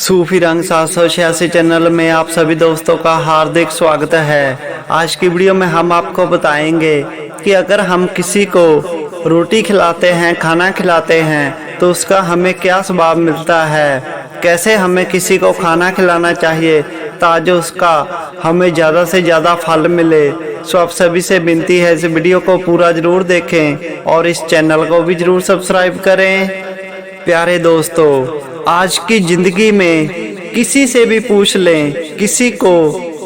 सूफी रंग 786 चैनल में आप सभी दोस्तों का हार्दिक स्वागत है। आज की वीडियो में हम आपको बताएंगे कि अगर हम किसी को रोटी खिलाते हैं, खाना खिलाते हैं, तो उसका हमें क्या स्वभाव मिलता है, कैसे हमें किसी को खाना खिलाना चाहिए ताकि उसका हमें ज़्यादा से ज़्यादा फल मिले। सो आप सभी से विनती है इस वीडियो को पूरा ज़रूर देखें और इस चैनल को भी ज़रूर सब्सक्राइब करें। प्यारे दोस्तों, आज की जिंदगी में किसी से भी पूछ लें, किसी को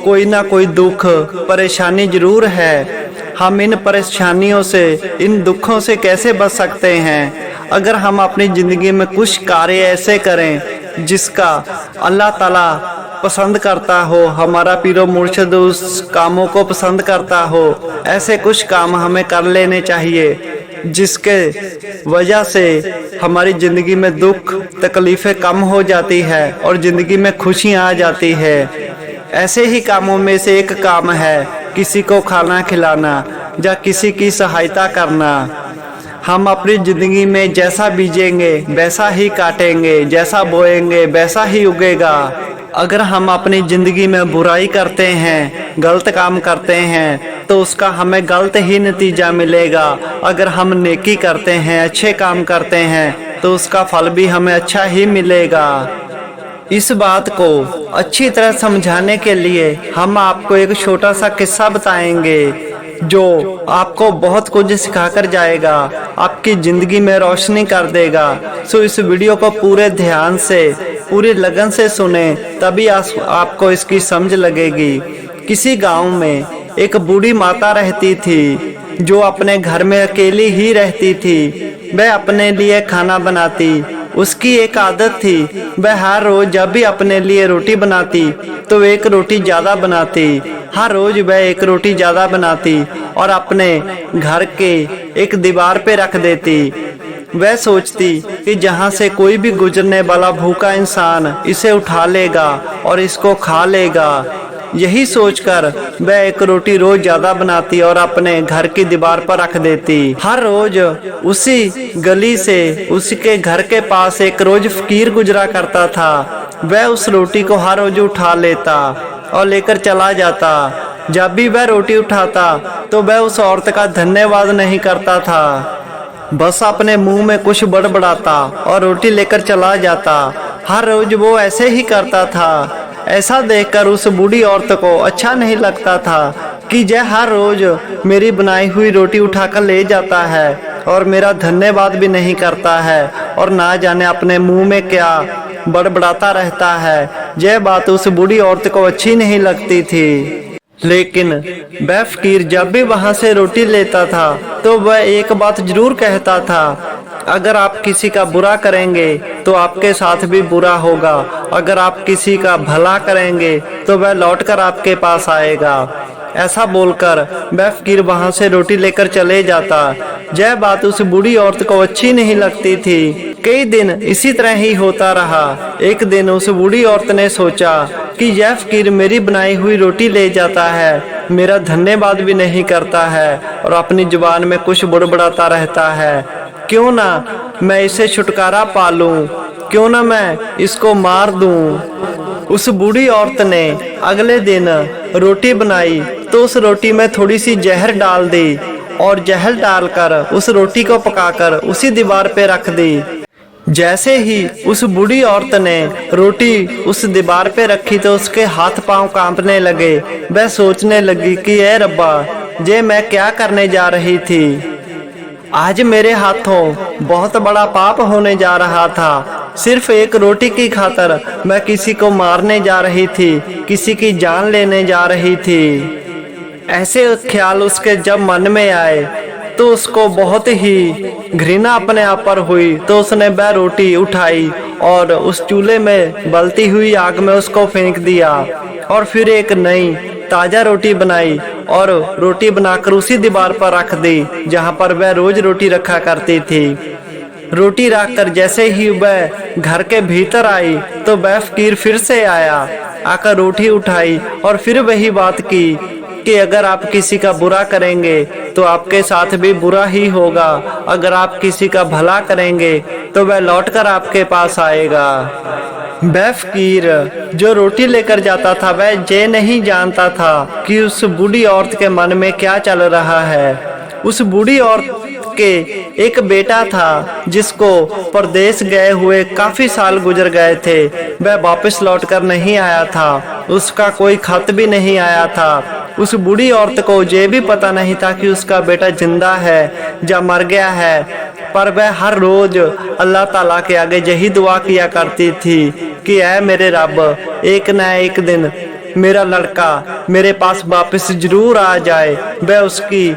कोई ना कोई दुख परेशानी जरूर है। हम इन परेशानियों से, इन दुखों से कैसे बच सकते हैं? अगर हम अपनी ज़िंदगी में कुछ कार्य ऐसे करें जिसका अल्लाह ताला पसंद करता हो, हमारा पीरो मुर्शिद उस कामों को पसंद करता हो, ऐसे कुछ काम हमें कर लेने चाहिए जिसके वजह से हमारी ज़िंदगी में दुख तकलीफ़ें कम हो जाती है और ज़िंदगी में खुशियाँ आ जाती है। ऐसे ही कामों में से एक काम है किसी को खाना खिलाना या किसी की सहायता करना। हम अपनी ज़िंदगी में जैसा बीजेंगे वैसा ही काटेंगे, जैसा बोएंगे वैसा ही उगेगा। अगर हम अपनी ज़िंदगी में बुराई करते हैं, गलत काम करते हैं, तो उसका हमें गलत ही नतीजा मिलेगा। अगर हम नेकी करते हैं, अच्छे काम करते हैं, तो उसका फल भी हमें अच्छा ही मिलेगा। इस बात को अच्छी तरह समझाने के लिए हम आपको एक छोटा सा किस्सा बताएंगे जो आपको बहुत कुछ सिखाकर जाएगा, आपकी ज़िंदगी में रोशनी कर देगा। सो इस वीडियो को पूरे ध्यान से, पूरी लगन से सुने, तभी आपको इसकी समझ लगेगी। किसी गांव में एक बूढ़ी माता रहती थी जो अपने घर में अकेली ही रहती थी। वह अपने लिए खाना बनाती। उसकी एक आदत थी, वह हर रोज जब भी अपने लिए रोटी बनाती तो एक रोटी ज़्यादा बनाती। हर रोज वह एक रोटी ज़्यादा बनाती और अपने घर के एक दीवार पे रख देती। वह सोचती कि जहाँ से कोई भी गुजरने वाला भूखा इंसान इसे उठा लेगा और इसको खा लेगा। यही सोचकर वह एक रोटी रोज ज़्यादा बनाती और अपने घर की दीवार पर रख देती। हर रोज उसी गली से, उसके घर के पास एक रोज फकीर गुजरा करता था। वह उस रोटी को हर रोज उठा लेता और लेकर चला जाता। जब भी वह रोटी उठाता तो वह उस औरत का धन्यवाद नहीं करता था, बस अपने मुंह में कुछ बड़बड़ाता और रोटी लेकर चला जाता। हर रोज वो ऐसे ही करता था। ऐसा देखकर उस बूढ़ी औरत को अच्छा नहीं लगता था कि यह हर रोज मेरी बनाई हुई रोटी उठाकर ले जाता है और मेरा धन्यवाद भी नहीं करता है और ना जाने अपने मुंह में क्या बड़बड़ाता रहता है। यह बात उस बूढ़ी औरत को अच्छी नहीं लगती थी। लेकिन वह फकीर जब भी वहां से रोटी लेता था तो वह एक बात जरूर कहता था, अगर आप किसी का बुरा करेंगे तो आपके साथ भी बुरा होगा, अगर आप किसी का भला करेंगे तो वह लौटकर आपके पास आएगा। ऐसा बोलकर वह फकीर वहां से रोटी लेकर चले जाता। यह बात उस बूढ़ी औरत को अच्छी नहीं लगती थी। कई दिन इसी तरह ही होता रहा। एक दिन उस बूढ़ी औरत ने सोचा कि यह फकीर मेरी बनाई हुई रोटी ले जाता है, मेरा धन्यवाद भी नहीं करता है और अपनी जुबान में कुछ बुड़बुड़ाता रहता है। क्यों ना मैं इसे छुटकारा पा लूं, क्यों ना मैं इसको मार दूं। उस बूढ़ी औरत ने अगले दिन रोटी बनाई तो उस रोटी में थोड़ी सी जहर डाल दी और जहर डालकर उस रोटी को पकाकर उसी दीवार पे रख दी। जैसे ही उस बूढ़ी औरत ने रोटी उस दीवार पे रखी तो उसके हाथ पांव कांपने लगे। वह सोचने लगी कि ए रब्बा, ये मैं क्या करने जा रही थी। आज मेरे हाथों बहुत बड़ा पाप होने जा रहा था। सिर्फ एक रोटी की खातर मैं किसी को मारने जा रही थी, किसी की जान लेने जा रही थी। ऐसे ख्याल उसके जब मन में आए तो उसको बहुत ही घृणा अपने आप पर हुई। तो उसने वह रोटी उठाई और उस चूल्हे में बलती हुई आग में उसको फेंक दिया और फिर एक नई ताज़ा रोटी बनाई और रोटी बनाकर उसी दीवार पर रख दी जहाँ पर वह रोज रोटी रखा करती थी। रोटी रखकर जैसे ही वह घर के भीतर आई तो वह फकीर फिर से आया, आकर रोटी उठाई और फिर वही बात की कि अगर आप किसी का बुरा करेंगे तो आपके साथ भी बुरा ही होगा, अगर आप किसी का भला करेंगे तो वह लौटकर आपके पास आएगा। वह फकीर जो रोटी लेकर जाता था वह ये नहीं जानता था कि उस बूढ़ी औरत के मन में क्या चल रहा है। उस बूढ़ी औरत के एक बेटा था जिसको परदेश गए हुए काफी साल गुजर गए थे। वह वापस लौटकर नहीं आया था, उसका कोई खत भी नहीं आया था। उस बूढ़ी औरत को ये भी पता नहीं था कि उसका बेटा जिंदा है या मर गया है, पर वह हर रोज अल्लाह ताला के आगे यही दुआ किया करती थी कि ऐ मेरे रब, एक न एक दिन मेरा लड़का मेरे पास वापस जरूर आ जाए। वह उसकी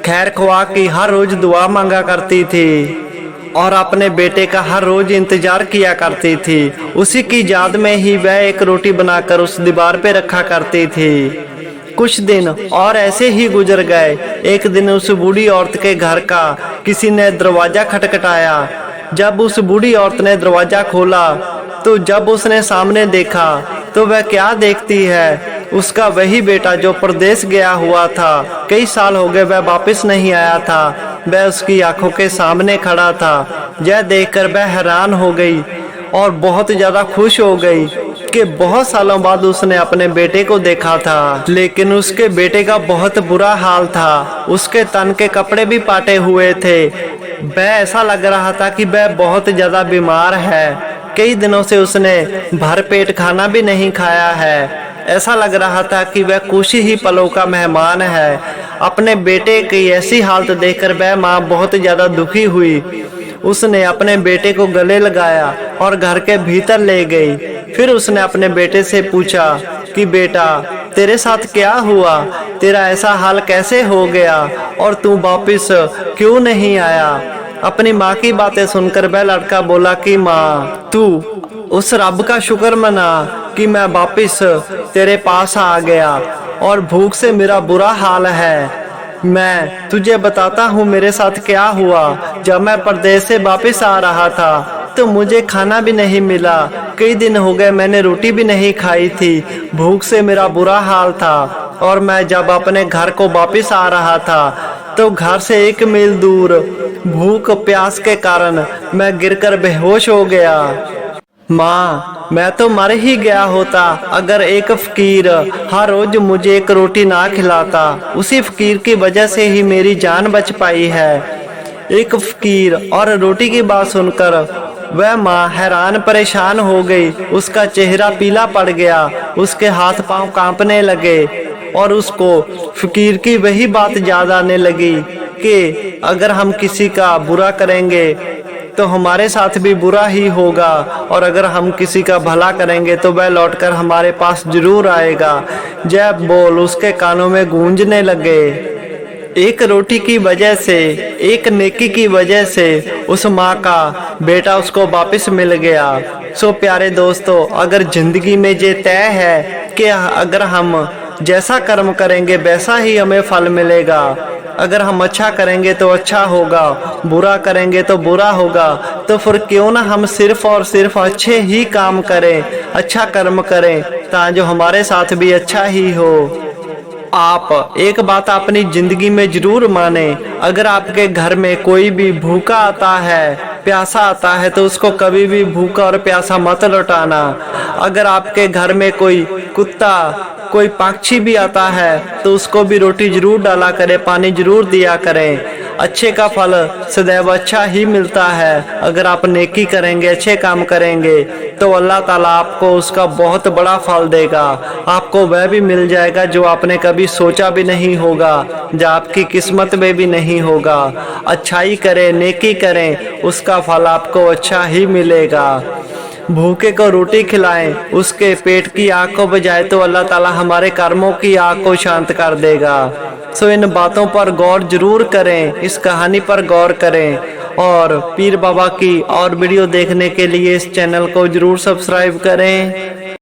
खैर ख्वाह की हर रोज दुआ मांगा करती थी और अपने बेटे का हर रोज इंतजार किया करती थी। उसी की याद में ही वह एक रोटी बनाकर उस दीवार पे रखा करती थी। कुछ दिन और ऐसे ही गुजर गए। एक दिन उस बूढ़ी औरत के घर का किसी ने दरवाजा खटखटाया। जब उस बूढ़ी औरत ने दरवाजा खोला तो जब उसने सामने देखा तो वह क्या देखती है, उसका वही बेटा जो परदेश गया हुआ था। कई साल हो गए वह वापस नहीं आया था। वह उसकी आंखों के सामने खड़ा था। यह देखकर वह हैरान हो गई और बहुत ज्यादा खुश हो गई कि बहुत सालों बाद उसने अपने बेटे को देखा था। लेकिन उसके बेटे का बहुत बुरा हाल था। उसके तन के कपड़े भी पाटे हुए थे। वह ऐसा लग रहा था कि वह बहुत ज्यादा बीमार है। कई दिनों से उसने भर पेट खाना भी नहीं खाया है। ऐसा लग रहा था कि वह कुछ ही पलों का मेहमान है। अपने बेटे की ऐसी हालत देखकर वह माँ बहुत ज्यादा दुखी हुई। उसने अपने बेटे को गले लगाया और घर के भीतर ले गई। फिर उसने अपने बेटे से पूछा कि बेटा, तेरे साथ क्या हुआ? तेरा ऐसा हाल कैसे हो गया और तू वापिस क्यों नहीं आया? अपनी माँ की बातें सुनकर वह लड़का बोला कि माँ, तू उस रब का शुक्र मना कि मैं वापिस तेरे पास आ गया और भूख से मेरा बुरा हाल है। मैं तुझे बताता हूँ मेरे साथ क्या हुआ। जब मैं परदेश से वापस आ रहा था तो मुझे खाना भी नहीं मिला। कई दिन हो गए मैंने रोटी भी नहीं खाई थी। भूख से मेरा बुरा हाल था और मैं जब अपने घर को वापस आ रहा था तो घर से 1 मील दूर भूख प्यास के कारण मैं गिरकर बेहोश हो गया। माँ, मैं तो मर ही गया होता अगर एक फकीर हर रोज मुझे एक रोटी ना खिलाता। उसी फकीर की वजह से ही मेरी जान बच पाई है। एक फकीर और रोटी की बात सुनकर वह माँ हैरान परेशान हो गई। उसका चेहरा पीला पड़ गया, उसके हाथ पांव कांपने लगे और उसको फकीर की वही बात याद आने लगी कि अगर हम किसी का बुरा करेंगे तो हमारे साथ भी बुरा ही होगा और अगर हम किसी का भला करेंगे तो वह लौटकर हमारे पास जरूर आएगा। जय बोल उसके कानों में गूंजने लगे। एक रोटी की वजह से, एक नेकी की वजह से उस माँ का बेटा उसको वापस मिल गया। सो प्यारे दोस्तों, अगर जिंदगी में ये तय है कि अगर हम जैसा कर्म करेंगे वैसा ही हमें फल मिलेगा। अगर हम अच्छा करेंगे तो अच्छा होगा, बुरा करेंगे तो बुरा होगा, तो फिर क्यों ना हम सिर्फ और सिर्फ अच्छे ही काम करें, अच्छा कर्म करें ताकि जो हमारे साथ भी अच्छा ही हो। आप एक बात अपनी जिंदगी में जरूर माने, अगर आपके घर में कोई भी भूखा आता है, प्यासा आता है तो उसको कभी भी भूखा और प्यासा मत लौटाना। अगर आपके घर में कोई कुत्ता, कोई पक्षी भी आता है तो उसको भी रोटी जरूर डाला करें, पानी जरूर दिया करें। अच्छे का फल सदैव अच्छा ही मिलता है। अगर आप नेकी करेंगे, अच्छे काम करेंगे तो अल्लाह ताला आपको उसका बहुत बड़ा फल देगा। आपको वह भी मिल जाएगा जो आपने कभी सोचा भी नहीं होगा, जो आपकी किस्मत में भी नहीं होगा। अच्छाई करें, नेकी करें, उसका फल आपको अच्छा ही मिलेगा। भूखे को रोटी खिलाएं, उसके पेट की आग को बुझाए तो अल्लाह ताला हमारे कर्मों की आग को शांत कर देगा। सो इन बातों पर गौर जरूर करें, इस कहानी पर गौर करें और पीर बाबा की और वीडियो देखने के लिए इस चैनल को जरूर सब्सक्राइब करें।